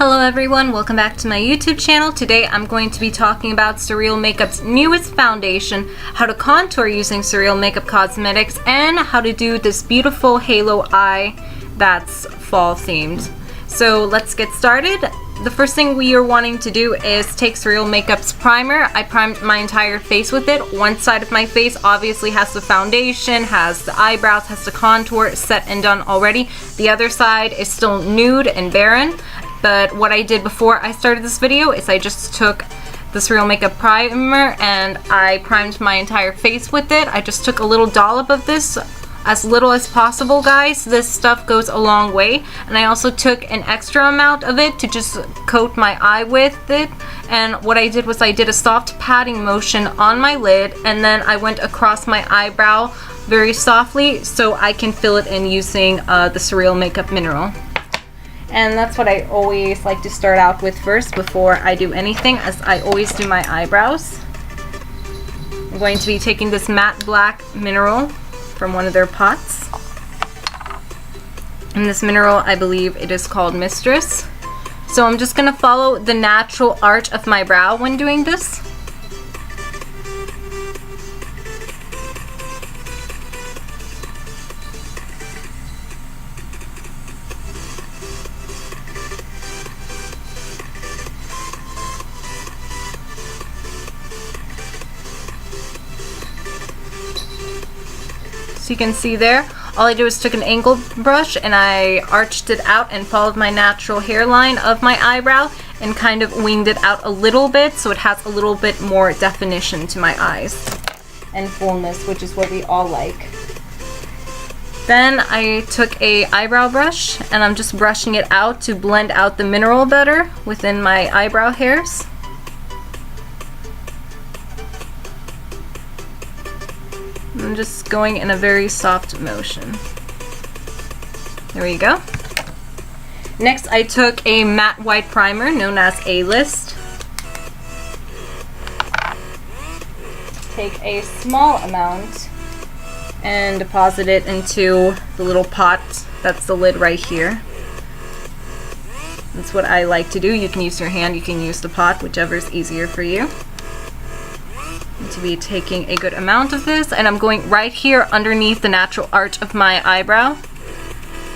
Hello everyone, welcome back to my YouTube channel. Today I'm going to be talking about Surreal Makeup's newest foundation, how to contour using Surreal Makeup Cosmetics, and how to do this beautiful halo eye that's fall themed. So let's get started. The first thing we are wanting to do is take Surreal Makeup's primer. I primed my entire face with it. One side of my face obviously has the foundation, has the eyebrows, has the contour set and done already. The other side is still nude and barren. But what I did before I started this video is I just took the Surreal Makeup primer and I primed my entire face with it. I just took a little dollop of this, as little as possible, guys. This stuff goes a long way. And I also took an extra amount of it to just coat my eye with it. And what I did was I did a soft patting motion on my lid, and then I went across my eyebrow very softly so I can fill it in using the Surreal Makeup Mineral. And that's what I always like to start out with first before I do anything, as I always do my eyebrows. I'm going to be taking this matte black mineral from one of their pots. And this mineral, I believe it is called Mistress. So I'm just going to follow the natural arch of my brow when doing this. You can see there, all I did was took an angled brush and I arched it out and followed my natural hairline of my eyebrow and kind of winged it out a little bit so it has a little bit more definition to my eyes and fullness, which is what we all like. Then I took a eyebrow brush and I'm just brushing it out to blend out the mineral better within my eyebrow hairs. I'm just going in a very soft motion. There we go. Next, I took a matte white primer known as A-List. Take a small amount and deposit it into the little pot. That's the lid right here. That's what I like to do. You can use your hand, you can use the pot, whichever is easier for you. To be taking a good amount of this, and I'm going right here underneath the natural arch of my eyebrow,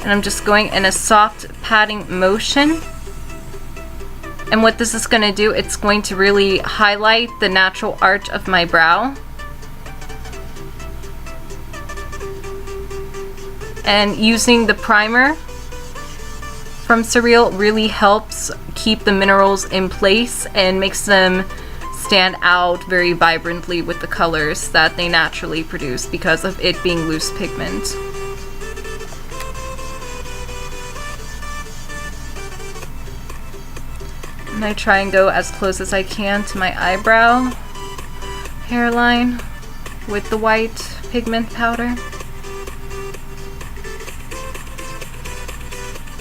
and I'm just going in a soft patting motion. And what this is going to do, it's going to really highlight the natural arch of my brow. And using the primer from Surreal really helps keep the minerals in place and makes them stand out very vibrantly with the colors that they naturally produce because of it being loose pigment. And I try and go as close as I can to my eyebrow hairline with the white pigment powder.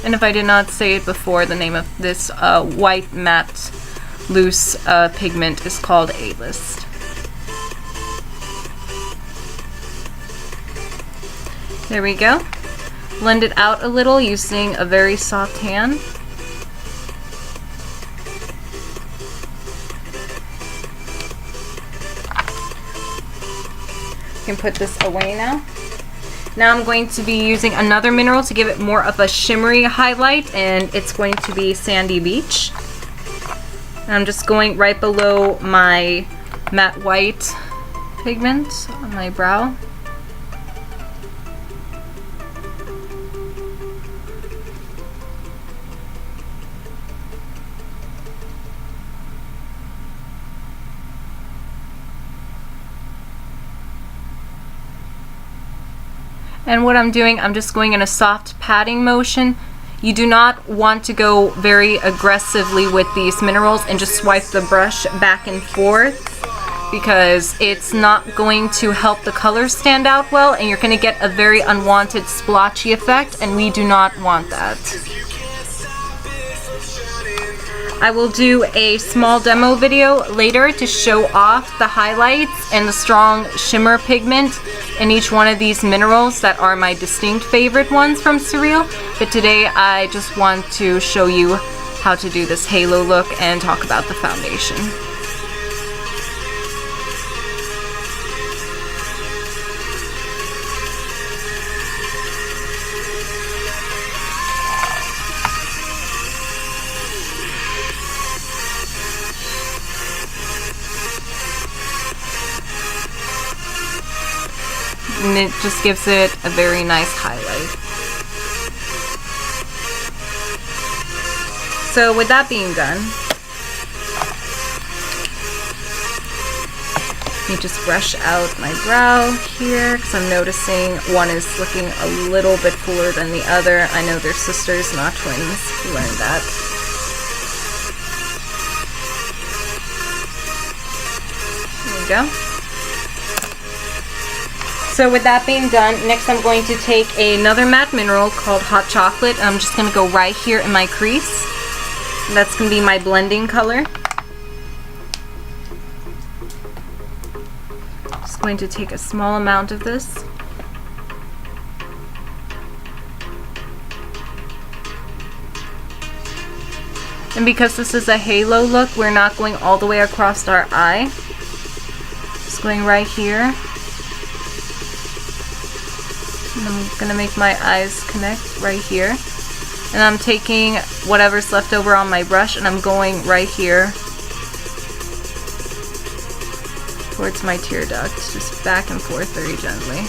And if I did not say it before, the name of this white matte loose pigment is called A-List. There we go. Blend it out a little using a very soft hand. You can put this away now. Now I'm going to be using another mineral to give it more of a shimmery highlight, and it's going to be Sandy Beach. And I'm just going right below my matte white pigment on my brow. And what I'm doing, I'm just going in a soft patting motion. You do not want to go very aggressively with these minerals and just swipe the brush back and forth, because it's not going to help the colors stand out well, and you're going to get a very unwanted splotchy effect, and we do not want that. I will do a small demo video later to show off the highlights and the strong shimmer pigment in each one of these minerals that are my distinct favorite ones from Surreal. But today I just want to show you how to do this halo look and talk about the foundation. And it just gives it a very nice highlight. So with that being done, let me just brush out my brow here because I'm noticing one is looking a little bit fuller than the other. I know they're sisters, not twins. We learned that. There we go. So with that being done, next I'm going to take another matte mineral called Hot Chocolate. I'm just going to go right here in my crease. That's going to be my blending color. Just going to take a small amount of this. And because this is a halo look, we're not going all the way across our eye. Just going right here. And I'm gonna make my eyes connect right here. And I'm taking whatever's left over on my brush and I'm going right here towards my tear duct, just back and forth very gently.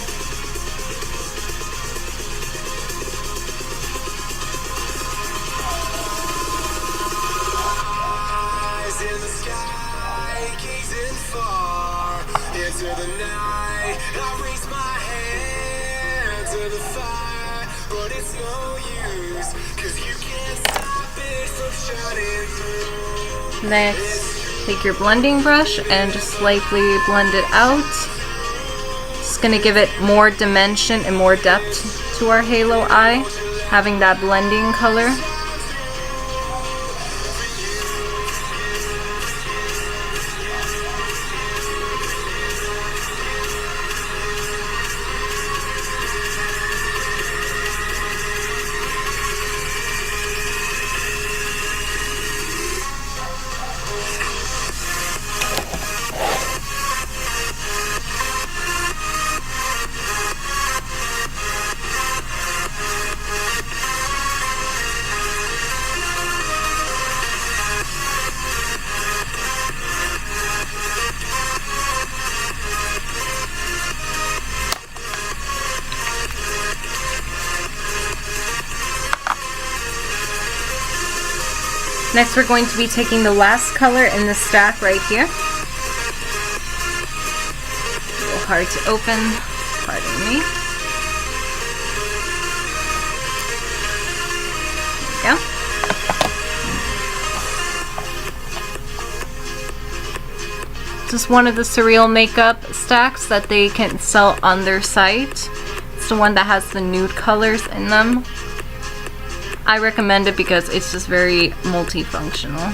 Eyes in the sky, gazing far into the night. I raise my hand to the fire, but it's no use, 'cause you can't stop it from shining through. Next, take your blending brush and just slightly blend it out. Just gonna give it more dimension and more depth to our halo eye, having that blending color. Next, we're going to be taking the last color in the stack right here. A little hard to open, pardon me. There we go. This is one of the Surreal Makeup stacks that they can sell on their site. It's the one that has the nude colors in them. I recommend it because it's just very multifunctional.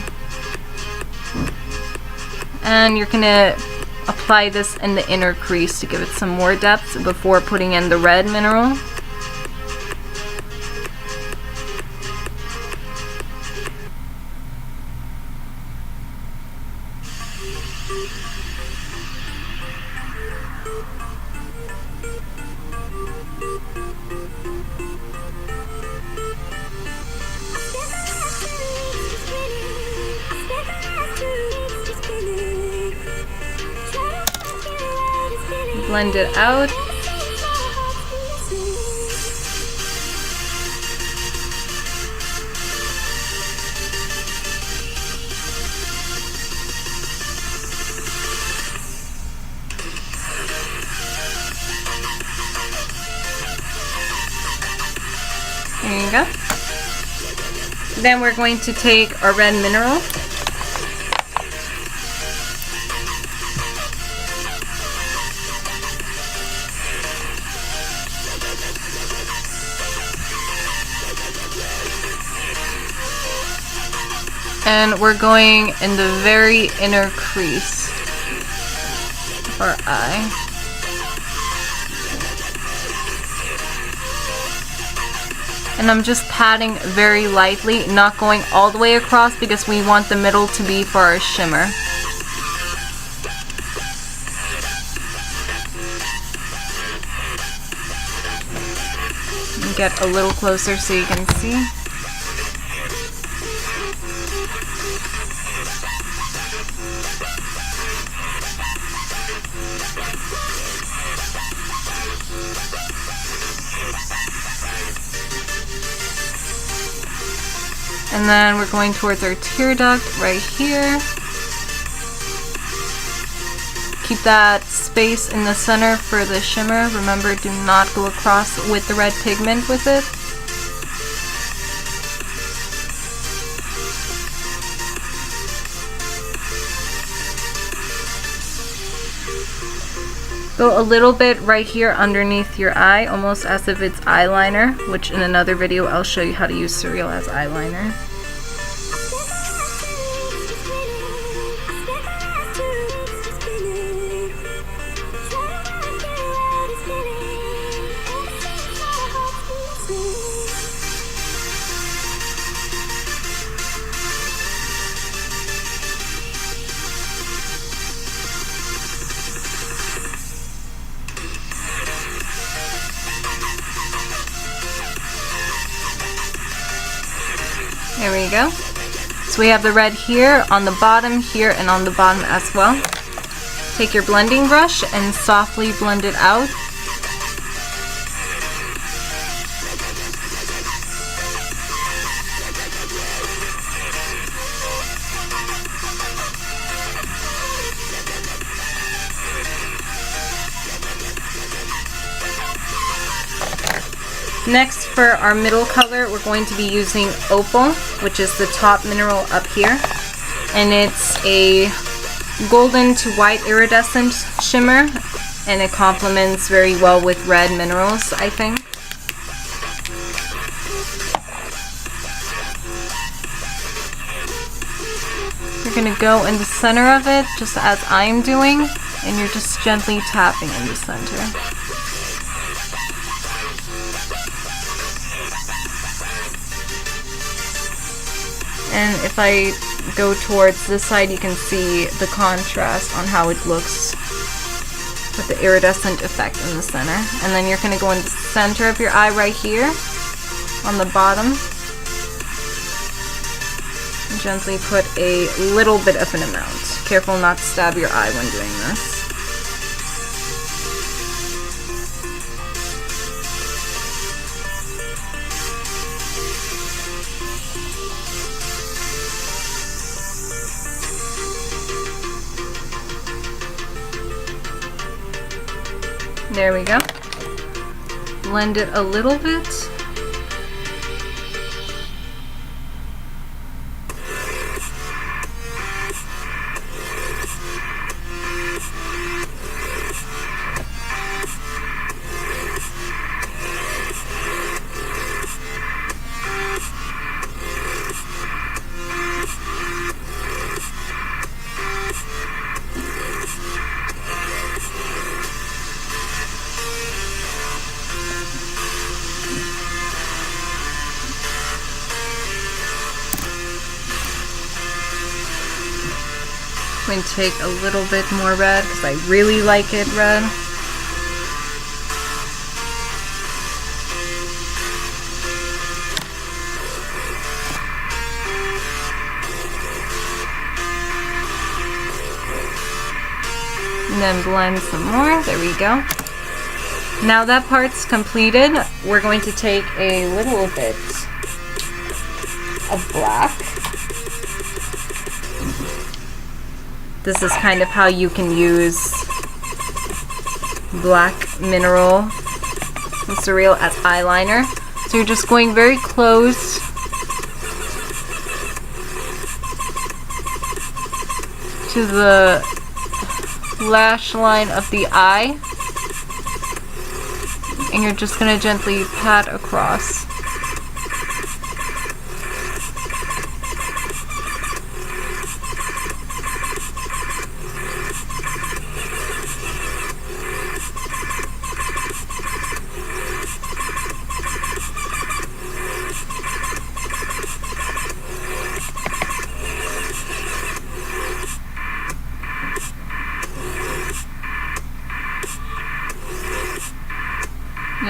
And you're gonna apply this in the inner crease to give it some more depth before putting in the red mineral. Blend it out. There you go. Then we're going to take our red mineral. And we're going in the very inner crease of our eye. And I'm just patting very lightly, not going all the way across because we want the middle to be for our shimmer. Get a little closer so you can see. And then we're going towards our tear duct right here. Keep that space in the center for the shimmer. Remember, do not go across with the red pigment with it. Go a little bit right here underneath your eye, almost as if it's eyeliner, which in another video I'll show you how to use Surreal as eyeliner. There we go. So we have the red here, on the bottom here, and on the bottom as well. Take your blending brush and softly blend it out. Next, for our middle color, we're going to be using Opal, which is the top mineral up here. And it's a golden to white iridescent shimmer, and it complements very well with red minerals, I think. You're going to go in the center of it, just as I'm doing, and you're just gently tapping in the center. And if I go towards this side, you can see the contrast on how it looks with the iridescent effect in the center. And then you're going to go in the center of your eye right here on the bottom. And gently put a little bit of an amount. Careful not to stab your eye when doing this. There we go. Blend it a little bit. I'm going to take a little bit more red because I really like it red. And then blend some more. There we go. Now that part's completed, we're going to take a little bit of black. This is kind of how you can use black mineral and Surreal as eyeliner. So you're just going very close to the lash line of the eye, and you're just going to gently pat across.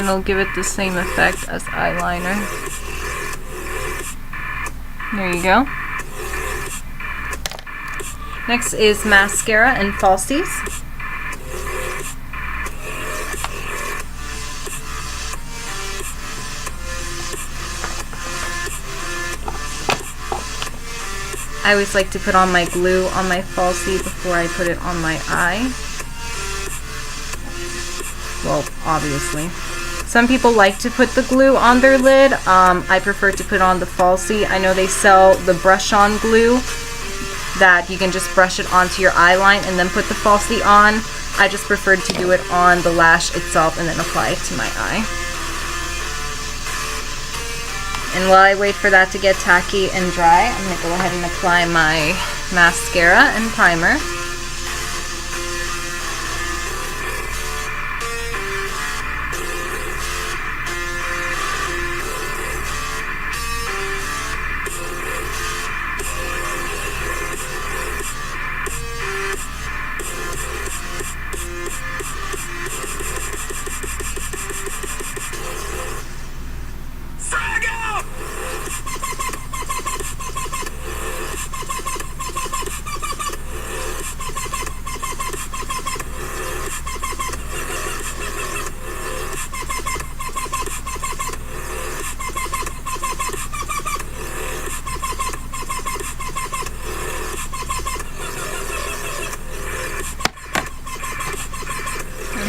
and it'll give it the same effect as eyeliner. There you go. Next is mascara and falsies. I always like to put on my glue on my falsie before I put it on my eye. Well, obviously. Some people like to put the glue on their lid. I prefer to put on the falsie. I know they sell the brush-on glue that you can just brush it onto your eye line and then put the falsie on. I just preferred to do it on the lash itself and then apply it to my eye. And while I wait for that to get tacky and dry, I'm going to go ahead and apply my mascara and primer.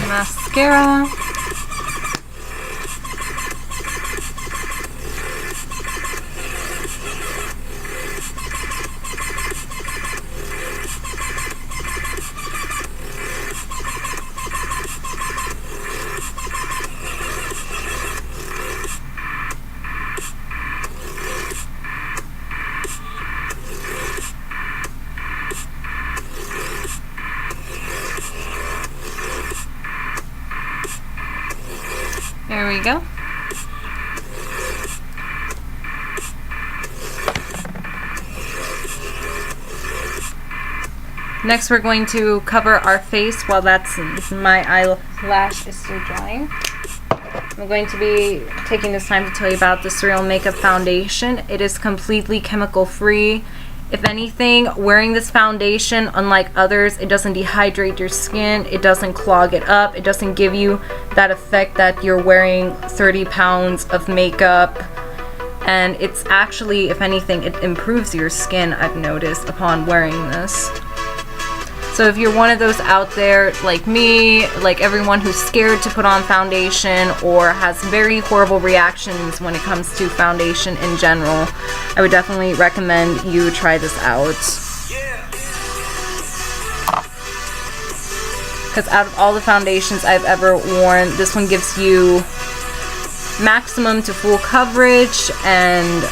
Mascara. There we go. Next we're going to cover our face while my eyelash is still drying. I'm going to be taking this time to tell you about the Surreal Makeup Foundation. It is completely chemical free. If anything, wearing this foundation, unlike others, it doesn't dehydrate your skin, it doesn't clog it up, it doesn't give you that effect that you're wearing 30 pounds of makeup. And it's actually, if anything, it improves your skin, I've noticed, upon wearing this. So if you're one of those out there, like me, like everyone who's scared to put on foundation or has very horrible reactions when it comes to foundation in general, I would definitely recommend you try this out. Because out of all the foundations I've ever worn, this one gives you maximum to full coverage, and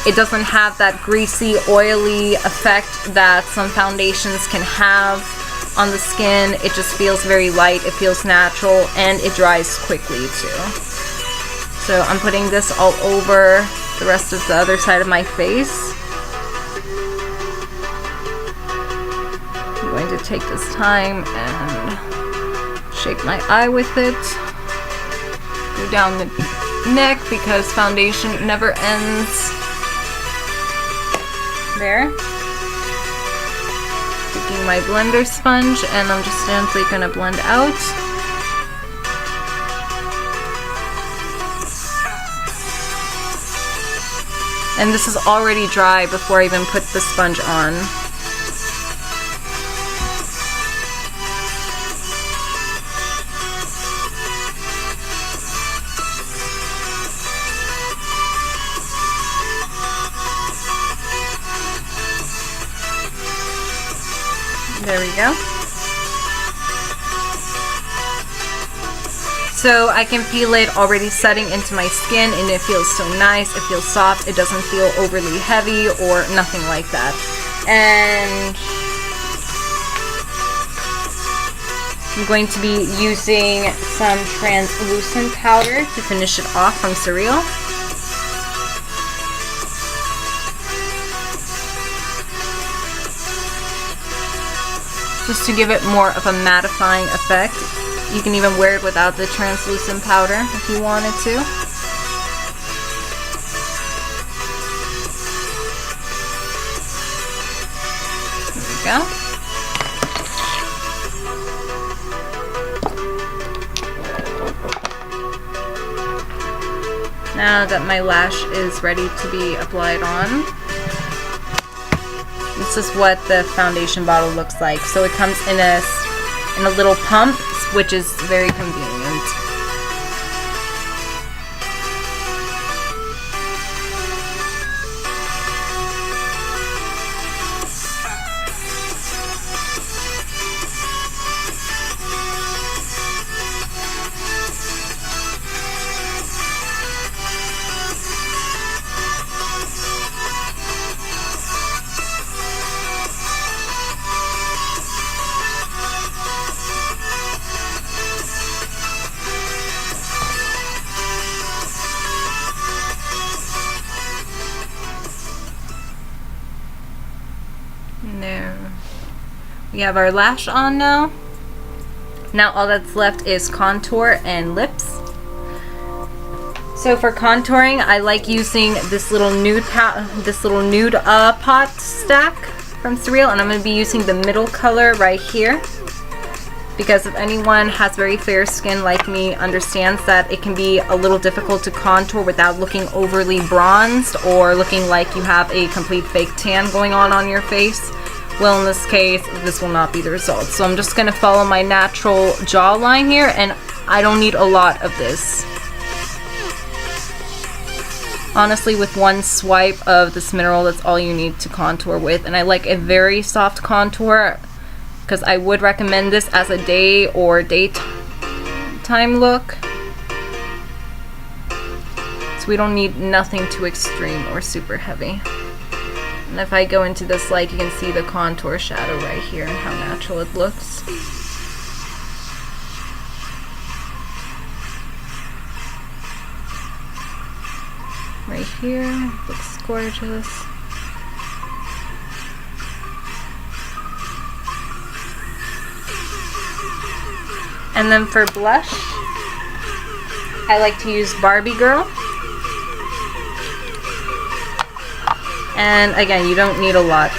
it doesn't have that greasy, oily effect that some foundations can have on the skin. It just feels very light, it feels natural, and it dries quickly too. So I'm putting this all over the rest of the other side of my face. I'm going to take this time and shape my eye with it. Go down the neck because foundation never ends. There. Taking my blender sponge and I'm just gently gonna blend out. And this is already dry before I even put the sponge on. There we go. So I can feel it already setting into my skin and it feels so nice, it feels soft, it doesn't feel overly heavy or nothing like that. And I'm going to be using some translucent powder to finish it off from Surreal. Just to give it more of a mattifying effect. You can even wear it without the translucent powder if you wanted to. There we go. Now that my lash is ready to be applied on, this is what the foundation bottle looks like. So it comes in a little pump, which is very convenient. There. We have our lash on now. Now all that's left is contour and lips. So for contouring, I like using this little nude pot stack from Surreal, and I'm going to be using the middle color right here, because if anyone has very fair skin like me understands that it can be a little difficult to contour without looking overly bronzed or looking like you have a complete fake tan going on your face. Well, in this case, this will not be the result. So I'm just going to follow my natural jawline here, and I don't need a lot of this. Honestly, with one swipe of this mineral, that's all you need to contour with. And I like a very soft contour, because I would recommend this as a day or daytime look. So we don't need nothing too extreme or super heavy. And if I go into this light, you can see the contour shadow right here and how natural it looks. Right here, looks gorgeous. And then for blush, I like to use Barbie Girl. And again, you don't need a lot.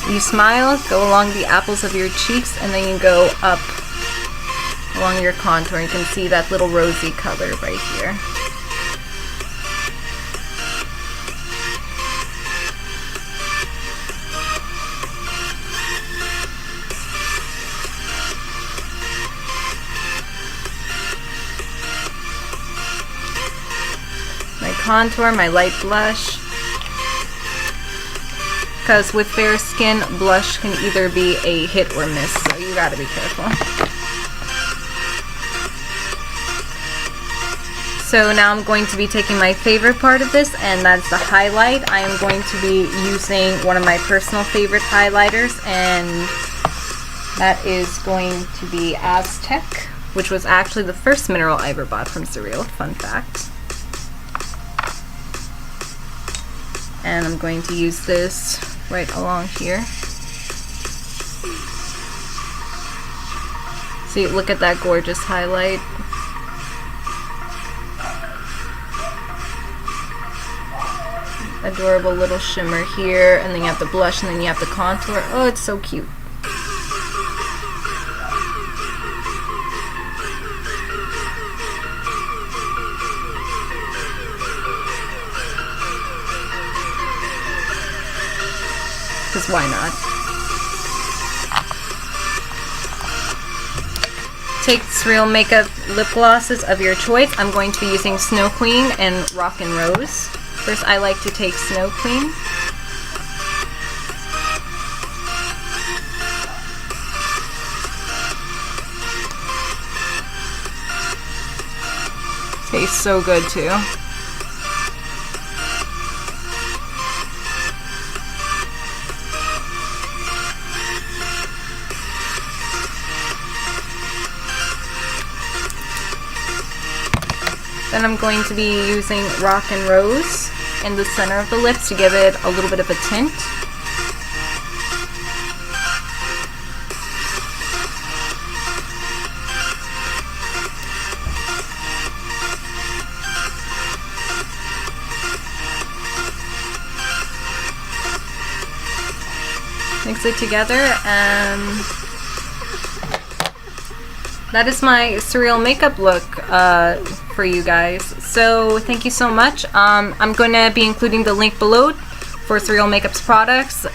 You smile, go along the apples of your cheeks, and then you go up along your contour. You can see that little rosy color right here. Contour, my light blush, because with fair skin, blush can either be a hit or miss, so you gotta be careful. So now I'm going to be taking my favorite part of this, and that's the highlight. I am going to be using one of my personal favorite highlighters, and that is going to be Aztec, which was actually the first mineral I ever bought from Surreal, fun fact. And I'm going to use this right along here. See, look at that gorgeous highlight. Adorable little shimmer here, and then you have the blush, and then you have the contour. Oh, it's so cute. Because why not? Take Surreal Makeup lip glosses of your choice. I'm going to be using Snow Queen and Rock and Rose. First, I like to take Snow Queen. Tastes so good too. Then I'm going to be using Rock and Rose in the center of the lips to give it a little bit of a tint. mix it together, and that is my Surreal Makeup look for you guys. So thank you so much. I'm going to be including the link below for Surreal Makeup's products.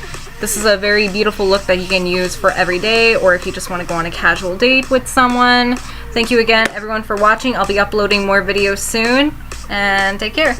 This is a very beautiful look that you can use for every day, or if you just want to go on a casual date with someone. Thank you again, everyone, for watching. I'll be uploading more videos soon, and take care.